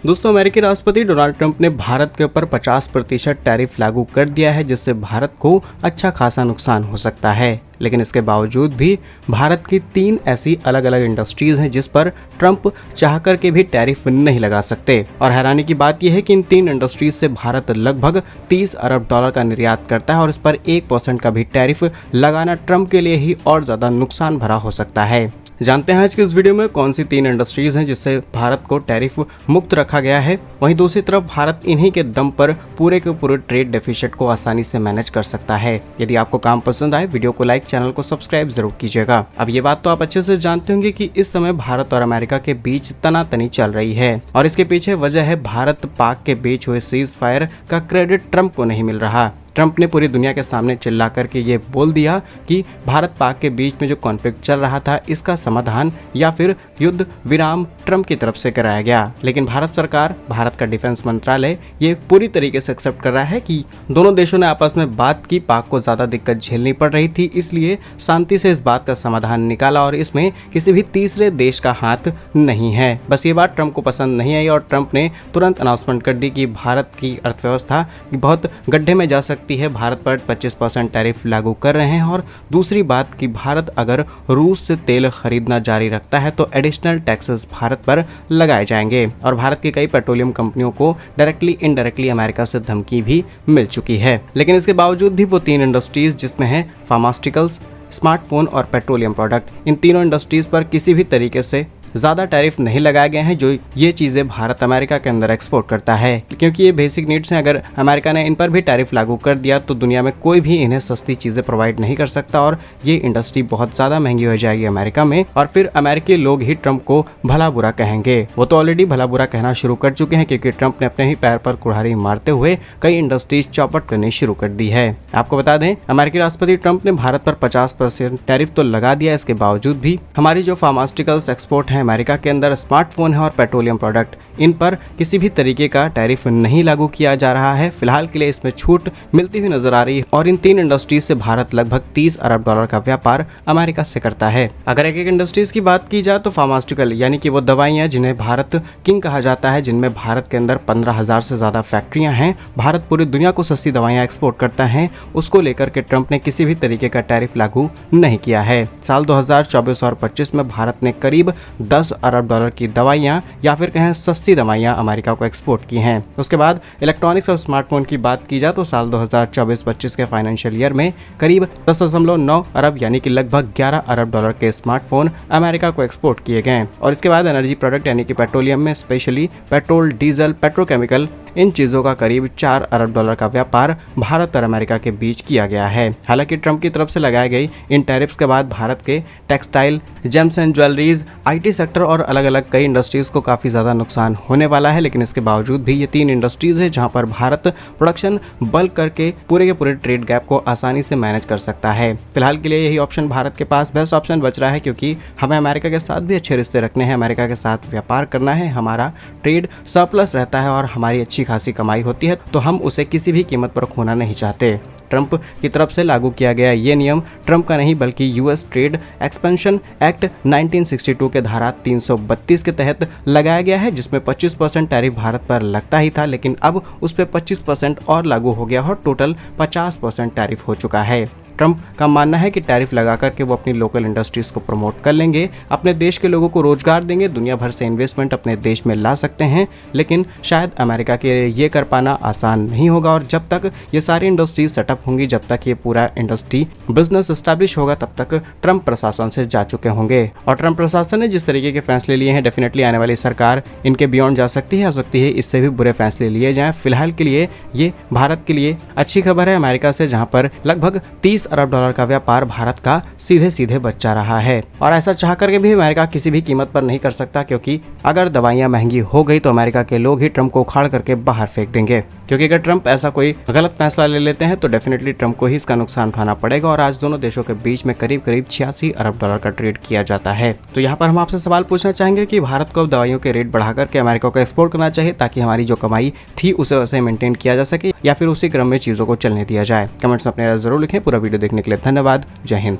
दोस्तों, अमेरिकी राष्ट्रपति डोनाल्ड ट्रंप ने भारत के ऊपर 50% टैरिफ लागू कर दिया है, जिससे भारत को अच्छा खासा नुकसान हो सकता है। लेकिन इसके बावजूद भी भारत की 3 ऐसी अलग अलग इंडस्ट्रीज हैं जिस पर ट्रंप चाह कर के भी टैरिफ नहीं लगा सकते। और हैरानी की बात यह है कि इन 3 इंडस्ट्रीज से भारत लगभग 30 अरब डॉलर का निर्यात करता है और इस पर 1% का भी टैरिफ लगाना ट्रंप के लिए ही और ज्यादा नुकसान भरा हो सकता है। जानते हैं आज की इस वीडियो में कौन सी 3 इंडस्ट्रीज हैं जिससे भारत को टैरिफ मुक्त रखा गया है। वहीं दूसरी तरफ भारत इन्हीं के दम पर पूरे के पूरे ट्रेड डेफिसिट को आसानी से मैनेज कर सकता है। यदि आपको काम पसंद आए, वीडियो को लाइक, चैनल को सब्सक्राइब जरूर कीजिएगा। अब ये बात तो आप अच्छे से जानते होंगे कि इस समय भारत और अमेरिका के बीच तनातनी चल रही है और इसके पीछे वजह है भारत पाक के बीच हुए सीज फायर का क्रेडिट ट्रंप को नहीं मिल रहा। ट्रंप ने पूरी दुनिया के सामने चिल्ला करके ये बोल दिया कि भारत पाक के बीच में जो कॉन्फ्लिक्ट चल रहा था, इसका समाधान या फिर युद्ध विराम ट्रंप की तरफ से कराया गया। लेकिन भारत सरकार, भारत का डिफेंस मंत्रालय ये पूरी तरीके से एक्सेप्ट कर रहा है कि दोनों देशों ने आपस में बात की, पाक को ज़्यादा दिक्कत झेलनी पड़ रही थी, इसलिए शांति से इस बात का समाधान निकाला और इसमें किसी भी तीसरे देश का हाथ नहीं है। बस ये बात ट्रंप को पसंद नहीं आई और ट्रंप ने तुरंत अनाउंसमेंट कर दी कि भारत की अर्थव्यवस्था बहुत गड्ढे में जा सकती है, भारत पर 25% टैरिफ लागू कर रहे हैं। और दूसरी बात कि भारत अगर रूस से तेल खरीदना जारी रखता है तो एडिशनल टैक्सेस भारत पर लगाए जाएंगे। और भारत की कई पेट्रोलियम कंपनियों को डायरेक्टली इनडायरेक्टली अमेरिका से धमकी भी मिल चुकी है। लेकिन इसके बावजूद भी वो 3 इंडस्ट्रीज जिसमें है फार्मास्यूटिकल्स, स्मार्टफोन और पेट्रोलियम प्रोडक्ट, इन तीनों इंडस्ट्रीज पर किसी भी तरीके से ज़्यादा टैरिफ नहीं लगाए गए हैं जो ये चीज़ें भारत अमेरिका के अंदर एक्सपोर्ट करता है, क्योंकि ये बेसिक नीड्स हैं। अगर अमेरिका ने इन पर भी टैरिफ लागू कर दिया तो दुनिया में कोई भी इन्हें सस्ती चीज़ें प्रोवाइड नहीं कर सकता और ये इंडस्ट्री बहुत ज़्यादा महंगी हो जाएगी अमेरिका में। और फिर अमेरिकी लोग ही ट्रंप को भला बुरा कहेंगे। वो तो ऑलरेडी भला बुरा कहना शुरू कर चुके हैं, क्योंकि ट्रंप ने अपने ही पैर पर कुल्हाड़ी मारते हुए कई इंडस्ट्रीज चौपट करनी शुरू कर दी है। आपको बता दें, अमेरिकी राष्ट्रपति ट्रंप ने भारत पर 50% टैरिफ तो लगा दिया, इसके बावजूद भी हमारी जो फार्मास्यूटिकल्स एक्सपोर्ट है अमेरिका के अंदर, स्मार्टफोन है और पेट्रोलियम प्रोडक्ट, इन पर किसी भी तरीके का टैरिफ नहीं लागू किया जा रहा है। फिलहाल के लिए इसमें छूट मिलती हुई नजर आ रही है और इन 3 इंडस्ट्रीज से भारत लगभग 30 अरब डॉलर का व्यापार अमेरिका से करता है। अगर एक एक इंडस्ट्रीज की बात की जाए तो फार्मास्यूटिकल यानी कि वो दवाइयां जिन्हें भारत किंग कहा जाता है, जिनमें भारत के अंदर 15,000 से ज्यादा फैक्ट्रियां हैं, भारत पूरी दुनिया को सस्ती दवाइयां एक्सपोर्ट करता है, उसको लेकर के ट्रंप ने किसी भी तरीके का टैरिफ लागू नहीं किया है। साल 2024 और 25 में भारत ने करीब 10 अरब डॉलर की दवाइयां या फिर कहें सस्ती दवाइयां अमेरिका को एक्सपोर्ट की हैं। उसके बाद इलेक्ट्रॉनिक्स और स्मार्टफोन की बात की जाए तो साल 2024-25 के फाइनेंशियल ईयर में करीब 10.9 अरब यानी कि लगभग 11 अरब डॉलर के स्मार्टफोन अमेरिका को एक्सपोर्ट किए गए। और इसके बाद एनर्जी प्रोडक्ट यानी कि पेट्रोलियम में स्पेशली पेट्रोल, डीजल, पेट्रोकेमिकल, इन चीज़ों का करीब 4 अरब डॉलर का व्यापार भारत और अमेरिका के बीच किया गया है। हालांकि ट्रंप की तरफ से लगाई गई इन टैरिफ्स के बाद भारत के textile, James and jewelleries, IT sector और अलग अलग कई इंडस्ट्रीज को काफ़ी ज़्यादा नुकसान होने वाला है। लेकिन इसके बावजूद भी ये 3 इंडस्ट्रीज है जहां पर भारत प्रोडक्शन बल्क करके पूरे के पूरे ट्रेड गैप को आसानी से मैनेज कर सकता है। फिलहाल के लिए यही ऑप्शन भारत के पास बेस्ट ऑप्शन बच रहा है, क्योंकि हमें अमेरिका के साथ भी अच्छे रिश्ते रखने हैं, अमेरिका के साथ व्यापार करना है, हमारा ट्रेड सरप्लस रहता है और हमारी अच्छी खासी कमाई होती है, तो हम उसे किसी भी कीमत पर खोना नहीं चाहते। ट्रंप की तरफ से लागू किया गया ये नियम ट्रंप का नहीं बल्कि यूएस ट्रेड एक्सपेंशन एक्ट 1962 के धारा 332 के तहत लगाया गया है, जिसमें 25% टैरिफ भारत पर लगता ही था, लेकिन अब उस पर 25% और लागू हो गया और टोटल 50% टैरिफ हो चुका है। ट्रंप का मानना है कि टैरिफ लगा करके वो अपनी लोकल इंडस्ट्रीज को प्रमोट कर लेंगे, अपने देश के लोगों को रोजगार देंगे, दुनिया भर से इन्वेस्टमेंट अपने देश में ला सकते हैं। लेकिन शायद अमेरिका के लिए ये कर पाना आसान नहीं होगा और जब तक ये सारी इंडस्ट्रीज सेटअप होंगी, जब तक ये पूरा इंडस्ट्री बिजनेस एस्टैब्लिश होगा, तब तक ट्रंप प्रशासन से जा चुके होंगे। और ट्रंप प्रशासन ने जिस तरीके के फैसले लिए हैं, डेफिनेटली आने वाली सरकार इनके बियॉन्ड जा सकती है, इससे भी बुरे फैसले लिए जाएं। फिलहाल के लिए ये भारत के लिए अच्छी खबर है अमेरिका से, जहाँ पर लगभग 30 अरब डॉलर का व्यापार भारत का सीधे सीधे बच जा रहा है। और ऐसा चाह करके भी अमेरिका किसी भी कीमत पर नहीं कर सकता, क्योंकि अगर दवाइयां महंगी हो गई तो अमेरिका के लोग ही ट्रंप को उखाड़ करके बाहर फेंक देंगे। क्योंकि अगर ट्रंप ऐसा कोई गलत फैसला ले लेते हैं तो डेफिनेटली ट्रंप को ही इसका नुकसान उठाना पड़ेगा। और आज दोनों देशों के बीच में करीब 86 अरब डॉलर का ट्रेड किया जाता है। तो यहाँ पर हम आपसे सवाल पूछना चाहेंगे कि भारत को अब दवाइयों के रेट बढ़ा करके अमेरिका को एक्सपोर्ट करना चाहिए, ताकि हमारी जो कमाई थी उसे वैसे मेंटेन किया जा सके, या फिर उसी क्रम में चीजों को चलने दिया जाए। कमेंट्स में अपने राय जरूर लिखें। पूरा वीडियो देखने के लिए धन्यवाद। जय हिंद।